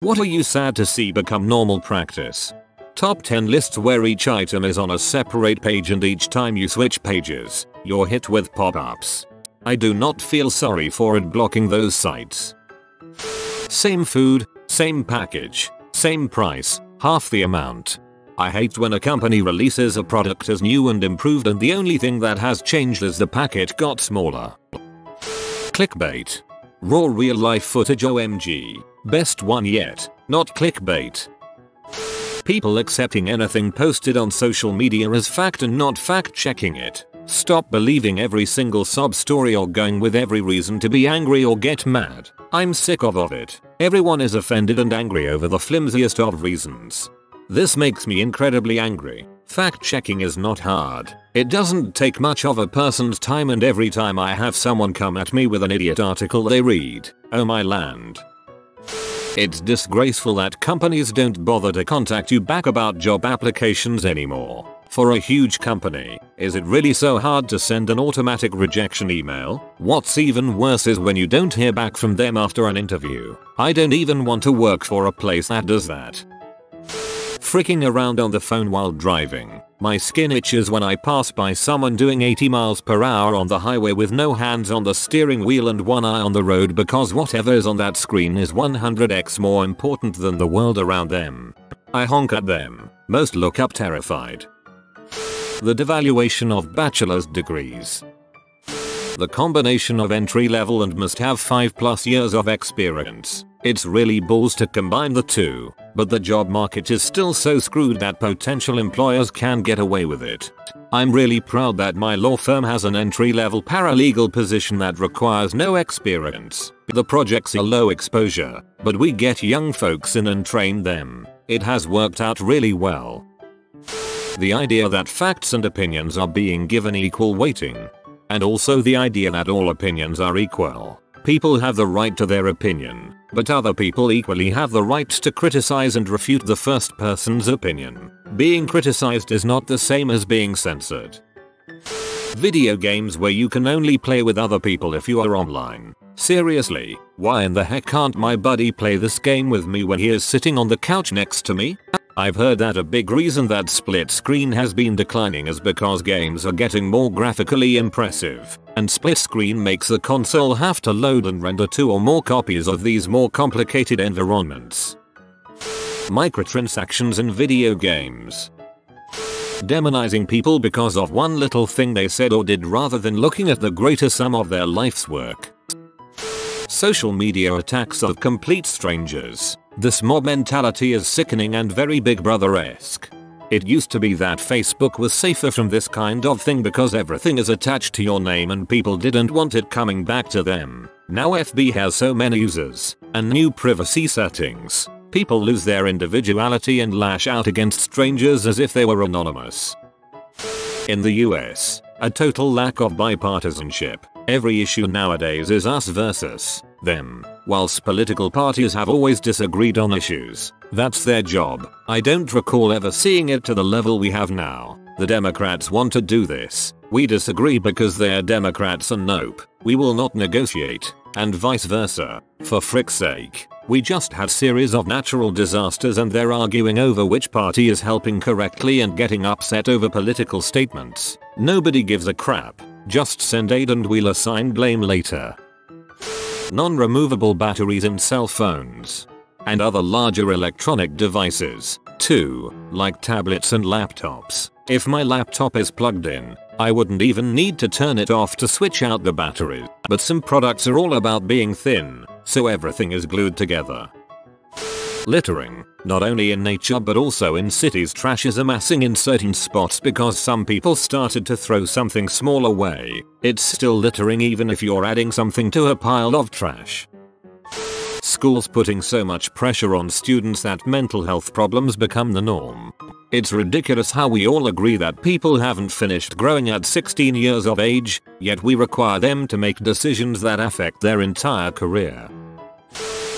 What are you sad to see become normal practice? Top 10 lists where each item is on a separate page and each time you switch pages, you're hit with pop-ups. I do not feel sorry for it blocking those sites. Same food, same package, same price, half the amount. I hate when a company releases a product as new and improved and the only thing that has changed is the packet got smaller. Clickbait. Raw real life footage OMG. Best one yet, not clickbait. People accepting anything posted on social media as fact and not fact checking it. Stop believing every single sob story or going with every reason to be angry or get mad. I'm sick of it. Everyone is offended and angry over the flimsiest of reasons. This makes me incredibly angry. Fact checking is not hard. It doesn't take much of a person's time, and every time I have someone come at me with an idiot article they read, oh my land. It's disgraceful that companies don't bother to contact you back about job applications anymore. For a huge company, is it really so hard to send an automatic rejection email? What's even worse is when you don't hear back from them after an interview. I don't even want to work for a place that does that. Freaking around on the phone while driving. My skin itches when I pass by someone doing 80 miles per hour on the highway with no hands on the steering wheel and one eye on the road because whatever is on that screen is 100x more important than the world around them. I honk at them. Most look up terrified. The devaluation of bachelor's degrees. The combination of entry level and must have 5+ years of experience. It's really balls to combine the two, but the job market is still so screwed that potential employers can get away with it. I'm really proud that my law firm has an entry-level paralegal position that requires no experience. The projects are low exposure, but we get young folks in and train them. It has worked out really well. The idea that facts and opinions are being given equal weighting. And also the idea that all opinions are equal. People have the right to their opinion, but other people equally have the right to criticize and refute the first person's opinion. Being criticized is not the same as being censored. Video games where you can only play with other people if you are online. Seriously, why in the heck can't my buddy play this game with me when he is sitting on the couch next to me? I've heard that a big reason that split screen has been declining is because games are getting more graphically impressive, and split screen makes the console have to load and render 2 or more copies of these more complicated environments. Microtransactions in video games. Demonizing people because of one little thing they said or did rather than looking at the greater sum of their life's work. Social media attacks of complete strangers. This mob mentality is sickening and very Big Brother-esque. It used to be that Facebook was safer from this kind of thing because everything is attached to your name and people didn't want it coming back to them. Now FB has so many users and new privacy settings. People lose their individuality and lash out against strangers as if they were anonymous. In the US, a total lack of bipartisanship. Every issue nowadays is us versus them. Whilst political parties have always disagreed on issues, that's their job. I don't recall ever seeing it to the level we have now. The Democrats want to do this. We disagree because they're Democrats and nope, we will not negotiate, and vice versa. For frick's sake, we just had series of natural disasters and they're arguing over which party is helping correctly and getting upset over political statements. Nobody gives a crap. Just send aid and we'll assign blame later. Non-removable batteries in cell phones and other larger electronic devices, too, like tablets and laptops. If my laptop is plugged in, I wouldn't even need to turn it off to switch out the batteries. But some products are all about being thin, so everything is glued together. Littering, not only in nature but also in cities. Trash is amassing in certain spots because some people started to throw something small away. It's still littering even if you're adding something to a pile of trash. Schools putting so much pressure on students that mental health problems become the norm. It's ridiculous how we all agree that people haven't finished growing at 16 years of age, yet we require them to make decisions that affect their entire career.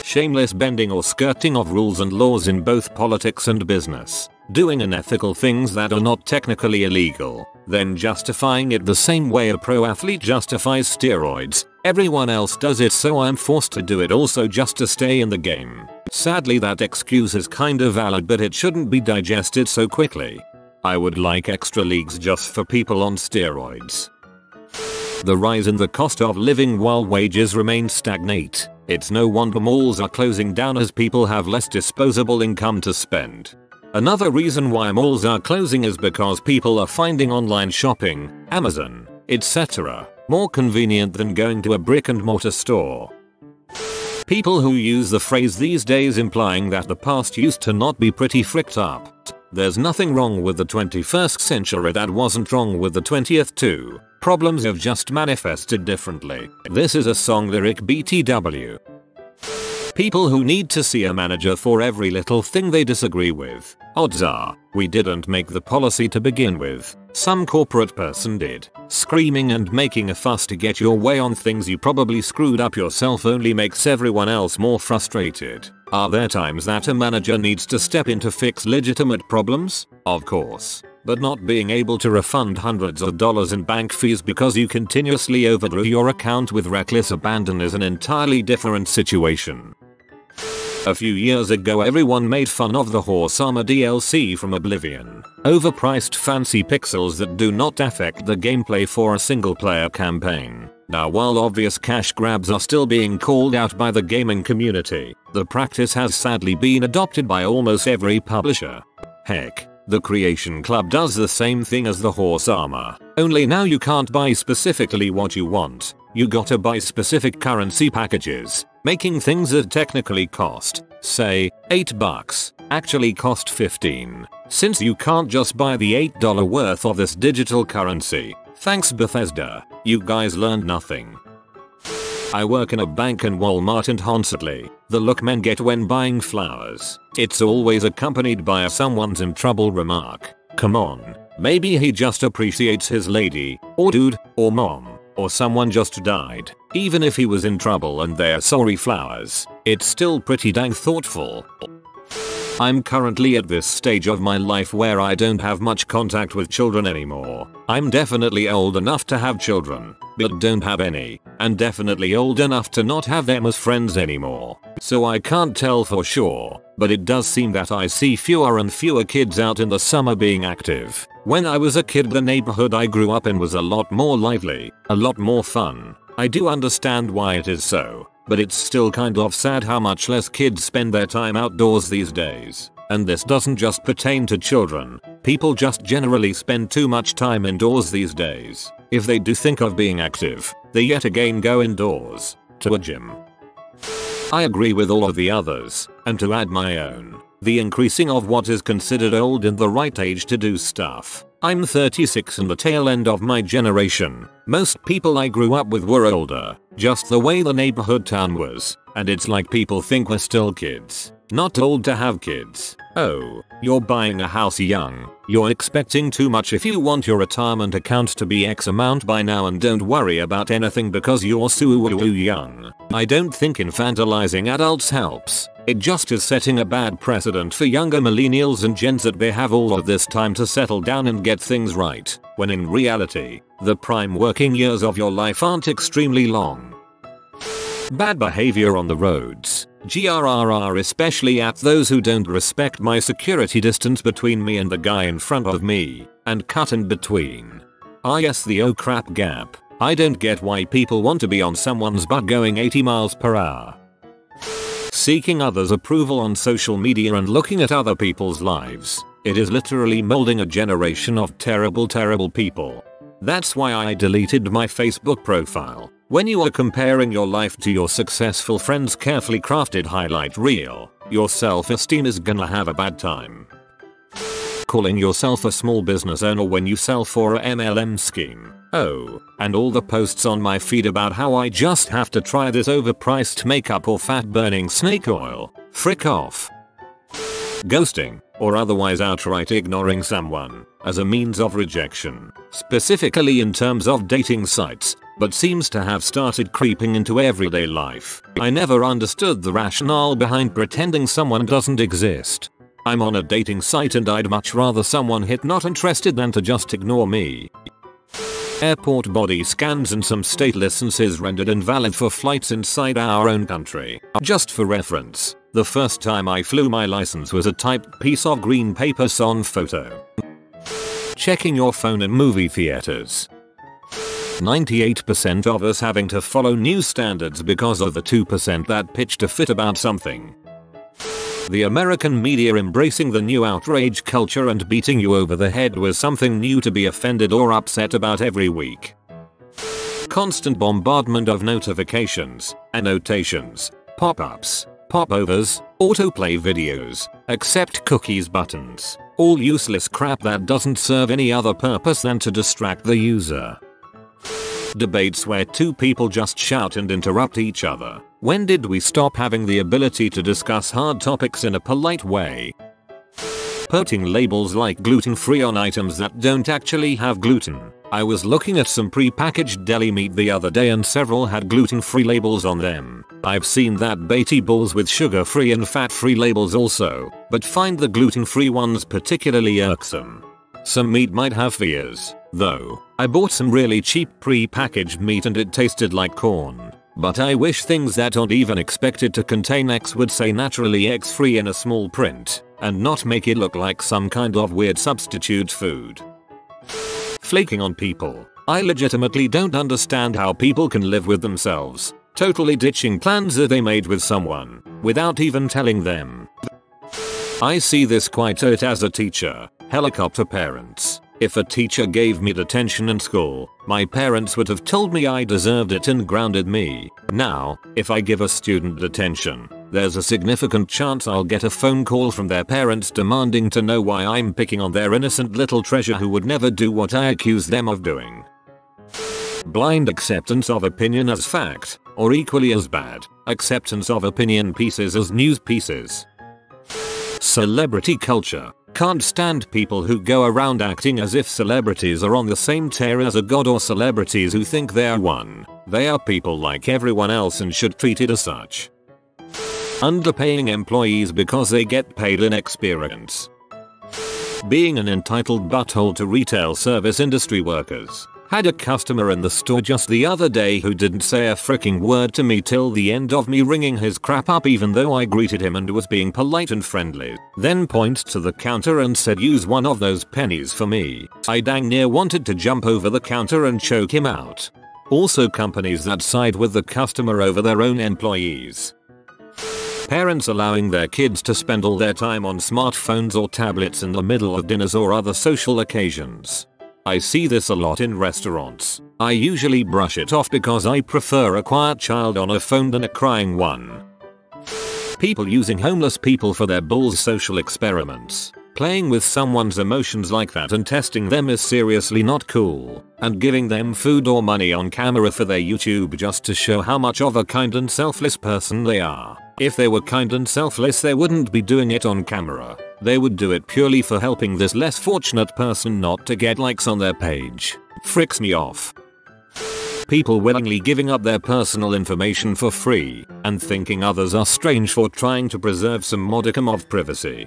Shameless bending or skirting of rules and laws in both politics and business. doing unethical things that are not technically illegal, then justifying it the same way a pro athlete justifies steroids. Everyone else does it, so I'm forced to do it also just to stay in the game. Sadly, that excuse is kinda valid, but it shouldn't be digested so quickly. I would like extra leagues just for people on steroids. The rise in the cost of living while wages remain stagnant. It's no wonder malls are closing down as people have less disposable income to spend. Another reason why malls are closing is because people are finding online shopping, Amazon, etc., more convenient than going to a brick and mortar store. People who use the phrase these days implying that the past used to not be pretty fricked up. There's nothing wrong with the 21st century that wasn't wrong with the 20th too. Problems have just manifested differently. This is a song lyric BTW. People who need to see a manager for every little thing they disagree with. Odds are, we didn't make the policy to begin with. Some corporate person did. Screaming and making a fuss to get your way on things you probably screwed up yourself only makes everyone else more frustrated. Are there times that a manager needs to step in to fix legitimate problems? Of course. But not being able to refund hundreds of dollars in bank fees because you continuously overdrew your account with reckless abandon is an entirely different situation. A few years ago everyone made fun of the horse armor DLC from Oblivion. Overpriced fancy pixels that do not affect the gameplay for a single player campaign. Now while obvious cash grabs are still being called out by the gaming community, the practice has sadly been adopted by almost every publisher. Heck, the Creation Club does the same thing as the horse armor, only now you can't buy specifically what you want, you gotta buy specific currency packages, making things that technically cost, say, $8 actually cost $15. Since you can't just buy the $8 worth of this digital currency. Thanks Bethesda, you guys learned nothing. I work in a bank and Walmart and constantly, the look men get when buying flowers. It's always accompanied by a someone's in trouble remark. Come on, maybe he just appreciates his lady, or dude, or mom, or someone just died. Even if he was in trouble and they're sorry flowers, it's still pretty dang thoughtful. I'm currently at this stage of my life where I don't have much contact with children anymore. I'm definitely old enough to have children, but don't have any, and definitely old enough to not have them as friends anymore. So I can't tell for sure, but it does seem that I see fewer and fewer kids out in the summer being active. When I was a kid, the neighborhood I grew up in was a lot more lively, a lot more fun. I do understand why it is so, but it's still kind of sad how much less kids spend their time outdoors these days. And this doesn't just pertain to children, people just generally spend too much time indoors these days. If they do think of being active, they yet again go indoors, to a gym. I agree with all of the others, and to add my own, the increasing of what is considered old and the right age to do stuff. I'm 36 and the tail end of my generation. Most people I grew up with were older, just the way the neighborhood town was, and it's like people think we're still kids. Not old to have kids. Oh, you're buying a house young. You're expecting too much if you want your retirement account to be X amount by now and don't worry about anything because you're so young. I don't think infantilizing adults helps. It just is setting a bad precedent for younger millennials and Gen Z. They have all of this time to settle down and get things right, when in reality, the prime working years of your life aren't extremely long. Bad behavior on the roads. GRRR, especially at those who don't respect my security distance between me and the guy in front of me, and cut in between. Yes, the oh crap gap. I don't get why people want to be on someone's butt going 80 miles per hour. Seeking others' approval on social media and looking at other people's lives. It is literally molding a generation of terrible people. That's why I deleted my Facebook profile. When you are comparing your life to your successful friend's carefully crafted highlight reel, your self-esteem is gonna have a bad time. Calling yourself a small business owner when you sell for a MLM scheme. Oh, and all the posts on my feed about how I just have to try this overpriced makeup or fat burning snake oil. Frick off. Ghosting, or otherwise outright ignoring someone, as a means of rejection, specifically in terms of dating sites, but seems to have started creeping into everyday life. I never understood the rationale behind pretending someone doesn't exist. I'm on a dating site and I'd much rather someone hit not interested than to just ignore me. Airport body scans and some state licenses rendered invalid for flights inside our own country. Just for reference, the first time I flew my license was a typed piece of green paper on photo. Checking your phone in movie theaters. 98% of us having to follow new standards because of the 2% that pitch to fit about something. The American media embracing the new outrage culture and beating you over the head with something new to be offended or upset about every week. Constant bombardment of notifications, annotations, pop-ups, popovers, autoplay videos, accept cookies buttons, all useless crap that doesn't serve any other purpose than to distract the user. Debates where two people just shout and interrupt each other. When did we stop having the ability to discuss hard topics in a polite way? Putting labels like gluten-free on items that don't actually have gluten. I was looking at some pre-packaged deli meat the other day and several had gluten-free labels on them. I've seen that Betty Balls with sugar-free and fat-free labels also, but find the gluten-free ones particularly irksome. Some meat might have fears, though. I bought some really cheap pre-packaged meat and it tasted like corn. But I wish things that aren't even expected to contain X would say naturally X free in a small print, and not make it look like some kind of weird substitute food. Flaking on people. I legitimately don't understand how people can live with themselves, totally ditching plans that they made with someone, without even telling them. I see this quite as a teacher. Helicopter parents. If a teacher gave me detention in school, my parents would have told me I deserved it and grounded me. Now, if I give a student detention, there's a significant chance I'll get a phone call from their parents demanding to know why I'm picking on their innocent little treasure who would never do what I accuse them of doing. Blind acceptance of opinion as fact, or equally as bad, acceptance of opinion pieces as news pieces. Celebrity culture. Can't stand people who go around acting as if celebrities are on the same tier as a god or celebrities who think they are one. They are people like everyone else and should treat it as such. Underpaying employees because they get paid inexperience. Being an entitled butthole to retail service industry workers. Had a customer in the store just the other day who didn't say a freaking word to me till the end of me ringing his crap up even though I greeted him and was being polite and friendly. Then points to the counter and said use one of those pennies for me. I dang near wanted to jump over the counter and choke him out. Also companies that side with the customer over their own employees. Parents allowing their kids to spend all their time on smartphones or tablets in the middle of dinners or other social occasions. I see this a lot in restaurants. I usually brush it off because I prefer a quiet child on a phone than a crying one. People using homeless people for their balls social experiments. Playing with someone's emotions like that and testing them is seriously not cool. And giving them food or money on camera for their YouTube just to show how much of a kind and selfless person they are. If they were kind and selfless they wouldn't be doing it on camera. They would do it purely for helping this less fortunate person not to get likes on their page. Fricks me off. People willingly giving up their personal information for free and thinking others are strange for trying to preserve some modicum of privacy.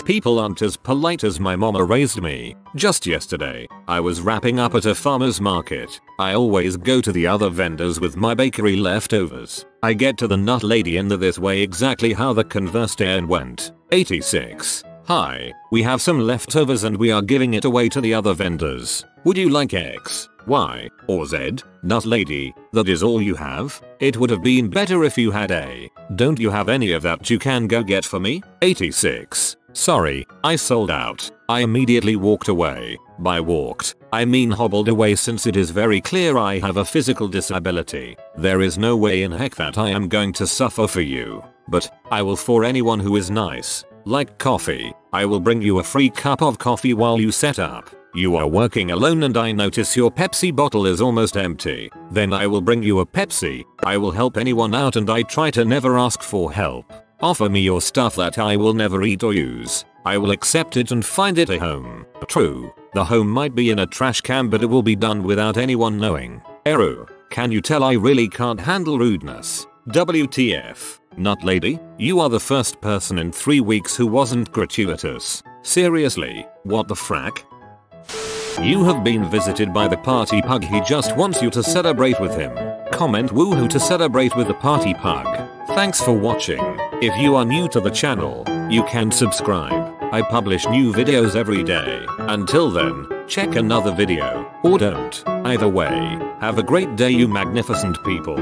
People aren't as polite as my mama raised me. Just yesterday, I was wrapping up at a farmer's market. I always go to the other vendors with my bakery leftovers. I get to the nut lady in this way exactly how the converse turn went. 86. Hi, we have some leftovers and we are giving it away to the other vendors. Would you like X, Y, or Z? Nut lady, that is all you have? It would have been better if you had A. Don't you have any of that you can go get for me? 86. Sorry, I sold out. I immediately walked away. By walked, I mean hobbled away since it is very clear I have a physical disability. There is no way in heck that I am going to suffer for you. But, I will for anyone who is nice. Like coffee, I will bring you a free cup of coffee while you set up. You are working alone and I notice your Pepsi bottle is almost empty. Then I will bring you a Pepsi. I will help anyone out and I try to never ask for help. Offer me your stuff that I will never eat or use. I will accept it and find it a home. True, the home might be in a trash can but it will be done without anyone knowing. Eru, can you tell I really can't handle rudeness? WTF. Nut lady, you are the first person in 3 weeks who wasn't gratuitous. Seriously, what the frack? You have been visited by the party pug. He just wants you to celebrate with him. Comment woohoo to celebrate with the party pug. Thanks for watching. If you are new to the channel, you can subscribe. I publish new videos every day. Until then, check another video, or don't. Either way, have a great day you magnificent people.